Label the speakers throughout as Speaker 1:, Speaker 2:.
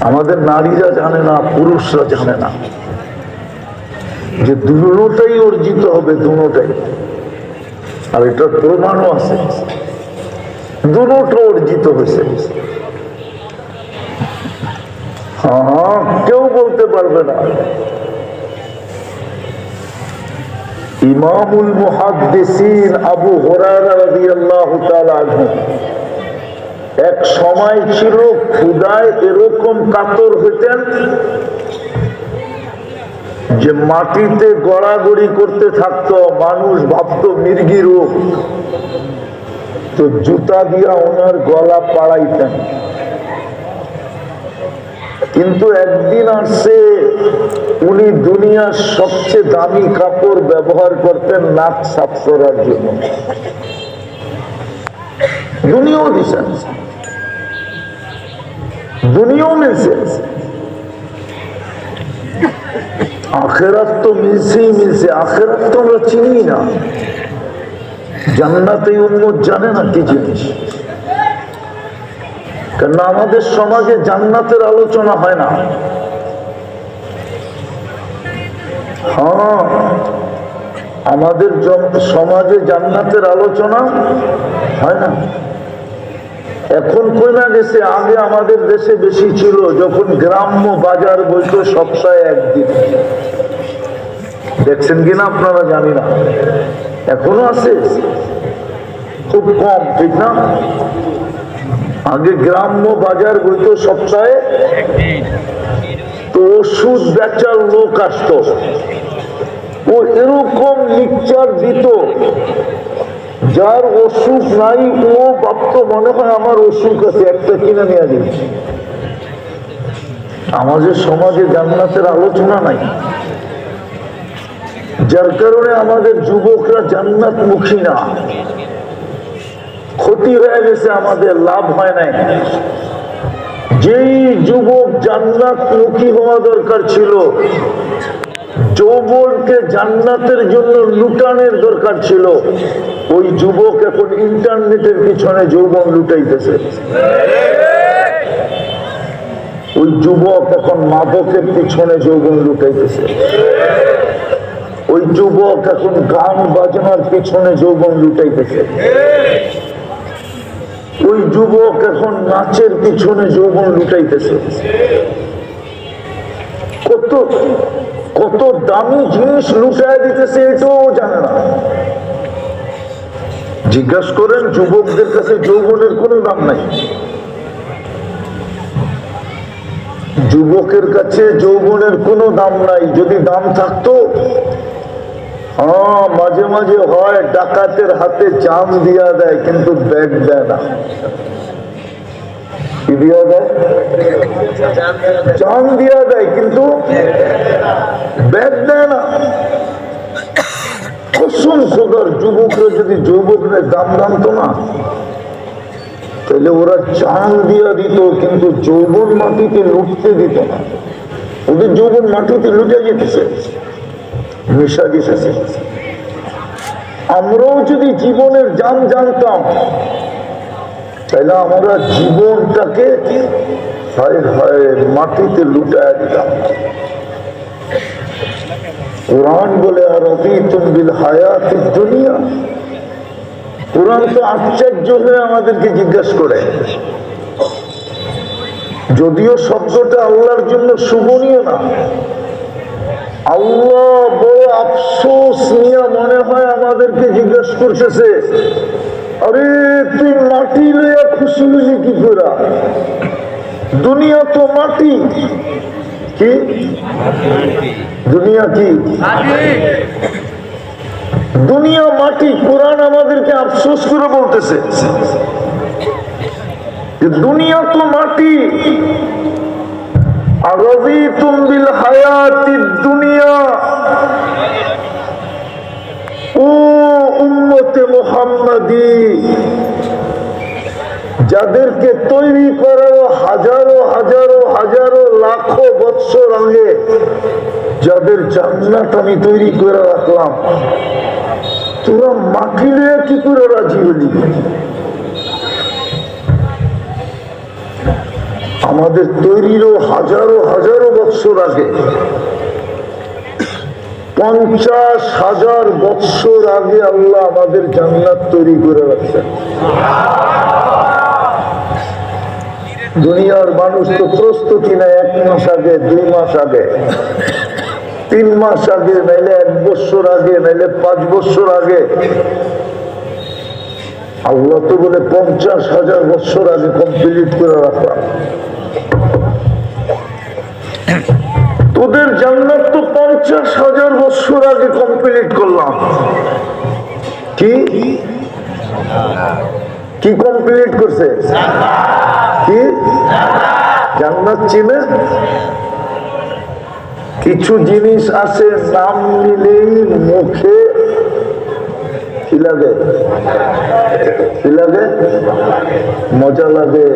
Speaker 1: আমাদের নারীরা জানে না, পুরুষরা জানে না যে দুটোটাই অর্জিত হবে, দুটোটাই। আর এটার প্রমাণও আছে, দুটো অর্জিত হয়েছে। হ্যাঁ, কেউ বলতে পারবে না। ইমামুল মুহাদ্দিসিন আবু হুরায়রা রাদিয়াল্লাহু তাআলা আনহু এক সময় ছিল ক্ষুধায় এরকম কাতর হইতেন যে মাটিতে গড়াগড়ি করতে থাকতো, মানুষ ভাবতো মির্গি রোগ, তো জুতা দিয়া ওনার গলা পাড়াইতেন। কিন্তু একদিন আসছে উনি দুনিয়ার সবচেয়ে দামি কাপড় ব্যবহার করতেন নাক সাফ করার জন্য। দুনিয়াও দিছেন, দুনিয়াও মিলছে, আখেরাত তো মিলছেই মিলছে। আখেরাত তো আমরা চিনি না, জান্নাতে উম্মত জানে না কি জিনিস। কেন আমাদের সমাজে জান্নাতের আলোচনা হয় না। হ্যাঁ, আমাদের সমাজে জান্নাতের আলোচনা হয় না। এখন কইনা গেছে, আগে আমাদের দেশে বেশি ছিল, যখন গ্রাম্য বাজার বলতো সপ্তাহে একদিন। দেখছেন কিনা আপনারা জানি না, এখনো আছে, খুব কম, ঠিক না? আগে গ্রাম্য বাজার বলতো সপ্তাহে একদিন। তো ওষুধ বেচার লোক আসতো, ও এরকম মিক্সচার দিত, যার অসুখ নাই ও ভাবতো মনে হয় আমার অসুখ আছে, একটা কিনে নিয়ে যাবে। আমাদের সমাজে জান্নাতের আলোচনা নাই, যার কারণে আমাদের যুবকরা জান্নাত মুখী না। ক্ষতি হয়ে গেছে, আমাদের লাভ হয় নাই। যেই যুবক জান্নাত মুখী হওয়া দরকার ছিল, যৌবনকে জান্নাতের জন্য লুটানোর দরকার ছিল, ওই যুবক এখন ইন্টারনেটের পিছনে যৌবন লুটাইতেছে। ওই যুবক এখন মাদকের পিছনে যৌবন লুটাইতেছে। ওই যুবক এখন গান বাজনার পিছনে যৌবন লুটাইতেছে। ওই যুবক এখন নাচের পিছনে যৌবন লুটাইতেছে। কত কত দামি জিনিস লুটাই দিতেছে, এটাও জানে না। জিজ্ঞাসা করেন যুবকদের কাছে যৌবনের কোনো দাম নাই। যুবকের কাছে যৌবনের কোনো দাম নাই। যদি দাম থাকতো, হ্যাঁ, মাঝে মাঝে হয় ডাকাতের হাতে চাম দিয়া দেয়, কিন্তু ব্যাগ দেয় না। কি দিয়া দেয়? চাম দিয়া দেয়, কিন্তু ব্যাগ দেয় না। কসম খোদার, যুবকরা যদি যৌবনের দাম জানতো না, তাহলে ওরা চাম দিয়া দিত, কিন্তু যৌবন মাটিতে লুটতে দিত না। ওদের যৌবন মাটিতে লুটে যেতেছে, নেশা দিতেছে। আমরাও যদি জীবনের দাম জানতাম, তাহলে আমরা জীবনটাকে মাটিতে লুটায় দিতাম। কোরআন বলে আরাদিতুম বিল হায়াতিদ দুনিয়া। কোরআন তো আশ্চর্য হয়ে আমাদেরকে জিজ্ঞাসা করে, যদিও শব্দটা আল্লাহর জন্য শুভনীয় না। আল্লাহ বড় আফসোস নিয়ে মনে হয় আমাদেরকে জিজ্ঞাসা করতেছে, আরে তুই মাটি লইয়া খুশি হইলি কি করে? দুনিয়া তো মাটি। কি দুনিয়া? কি দুনিয়া? মাটি। কোরআন আমাদেরকে আফসোস করে বলতেছে দুনিয়া তো মাটি। আরাদিতুম বিল হায়াতিদ দুনিয়া। ও উম্মতে মুহাম্মাদি, যাদেরকে তৈরি করারও হাজারো হাজারো হাজারো লাখো বৎসর আগে যাদের জান্নাত আমি তৈরি করে রাখলাম, তোরা মাটি নিয়ে কি করে রাজি হলি? আমাদের তৈরিরও হাজারো হাজারো বৎসর আগে, 50,000 বৎসর আগে আল্লাহ আমাদের জান্নাত তৈরি করে রাখছেন। দুনিয়ার মানুষ তো প্রস্তুতি নেয় 1 মাস আগে, 2 মাস আগে, 3 মাস আগে, নাইলে 1 বছর আগে, নাইলে 5 বছর আগে। আল্লাহ তো বলে 50,000 বছর আগে কমপ্লিট করে রাখলাম। তোদের জান্নাত তো 50,000 বছর আগে কমপ্লিট করলাম। কি কি কমপ্লিট করছে? কি জান্নাত চিনে? কিছু জিনিস আছে নাম নিলেই মুখে কি লাগে? কি লাগে? মজা লাগে।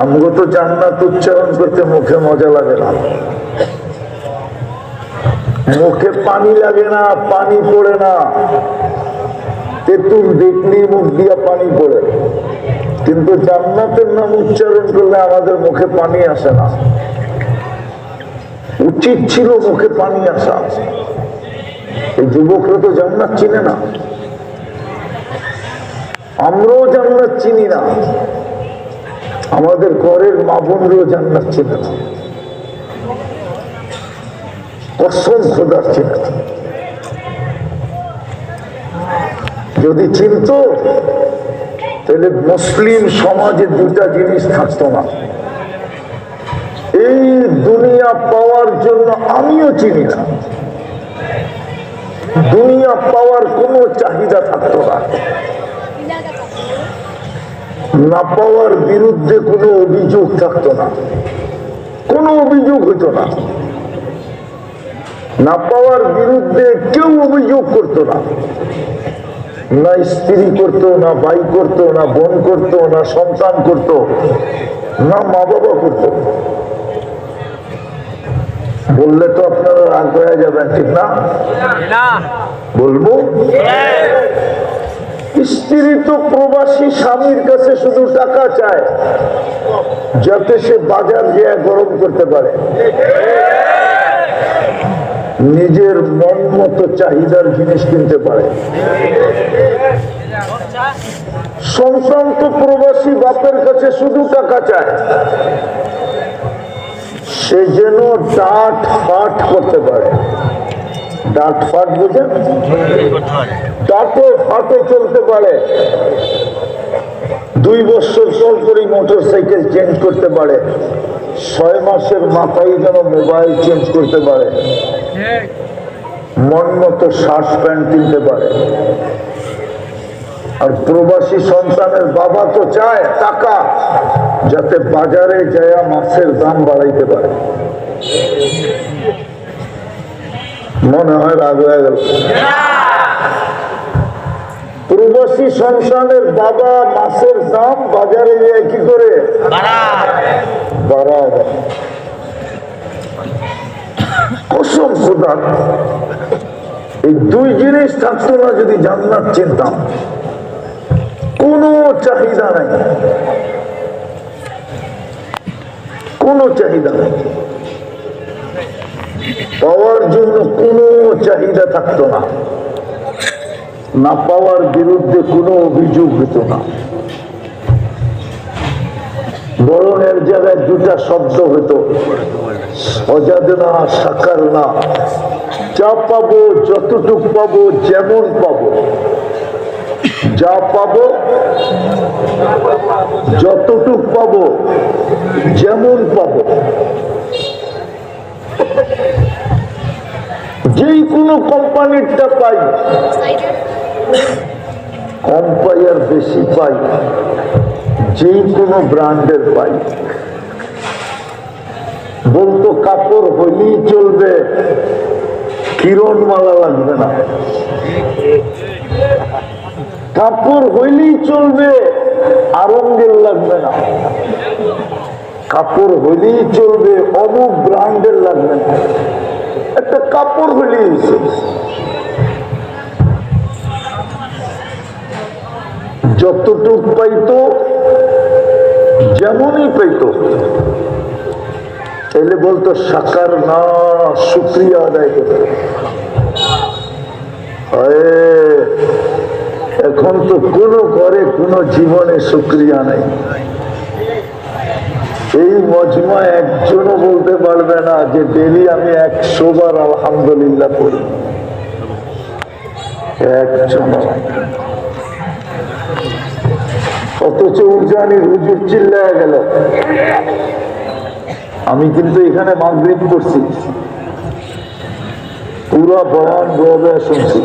Speaker 1: আমগো তো জান্নাত উচ্চারণ করতে মুখে মজা লাগে না, মুখে পানি লাগে না, পানি পড়ে না। তেঁতুল দেখলি মুখ দিয়া পানি পড়ে, কিন্তু জান্নাতের নাম উচ্চারণ করলে আমাদের মুখে পানি আসে না। উচিত ছিল মুখে পানি আসা। এই যুবকরা তো জান্নাত চিনে না, আমরাও জান্নাত চিনি না, আমাদের ঘরের মা বোনরাও জান্নাত চিনে না। কসম খোদার চিনে না। যদি চিনত তাহলে মুসলিম সমাজে 2টা জিনিস থাকতো না। এই দুনিয়া পাওয়ার জন্য আমিও চিনি না, দুনিয়া পাওয়ার কোনো চাহিদা থাকতো না, না পাওয়ার বিরুদ্ধে কোনো অভিযোগ থাকতো না, কোনো অভিযোগ হতো না, না পাওয়ার বিরুদ্ধে কেউ অভিযোগ করতো না, না স্ত্রী করতো, না ভাই করতো, না বোন করতো, না সন্তান করতো, না মা বাবা করতো। বললে তো আপনারা রাগ হয়ে যাবেন, ঠিক না? বলবো স্ত্রী তো প্রবাসী স্বামীর কাছে শুধু টাকা চায় যাতে সে বাজার যেয়ে গরম করতে পারে, নিজের মন মতো চাহিদার জিনিস কিনতে পারে। সন্তান তো প্রবাসী বাপের কাছে শুধু টাকা চায় সে যেন ডাট ফাট করতে পারে। ডাট ফাট বুঝেন? ডাটে ফাটে চলতে পারে, 2 বছর চল করে মোটর সাইকেল চেঞ্জ করতে পারে, 6 মাসের মাথায় যেন মোবাইল চেঞ্জ করতে পারে, মন মতো শার্ট প্যান্ট কিনতে পারে। আর প্রবাসী সন্তানের বাবা তো চায় টাকা যাতে বাজারে যায় মাছের দাম বাড়াইতে পারে। মনে হয় রাগ হয়ে গেল। প্রবাসী সন্তানের বাবা মাছের দাম বাজারে যায় কি করে বাড়ায়। কসম খোদা, এই 2 জিনিস থাকতো না যদি জান্নাত চিনতাম। কোনো চাহিদা নাই, কোনো চাহিদা নাই, পাওয়ার জন্য কোনো চাহিদা থাকতো না, না পাওয়ার বিরুদ্ধে কোনো অভিযোগ হতো না। বরণের জায়গায় 2টা শব্দ হতো, অজাদনা সাকার না। যা পাবো, যতটুক পাবো, যেমন পাবো, যা পাবো যতটুক পাবো, যেমন পাবো, যেই কোনো কোম্পানিরটা পাই, কম পাই আর বেশি পাই, যেই কোনো ব্র্যান্ডের পাই। বলতো কাপড় হইলেই চলবে, কিরণমালা লাগবে না। কাপড় হইলেই চলবে, আরঙ্গের লাগবে না। কাপড় হইলেই চলবে, অমুক ব্র্যান্ডের লাগবে না। একটা কাপড় হইলেই যতটুক পাইতো যেমনই পেত তাহলে বলতো সাকার না, শুক্রিয়া আদায় করতো। এখন তো কোনো ঘরে কোনো জীবনে শুক্রিয়া নাই। এই মজমা একজনও বলতে পারবে না যে ডেলি আমি 100 বার আলহামদুলিল্লাহ পড়ি, একজন। অথচ উজানির হুজুর চিল্লায় গেল। আমি কিন্তু এখানে মাগরিব করছি, পুরা বয়ান বয়ে শুনছি।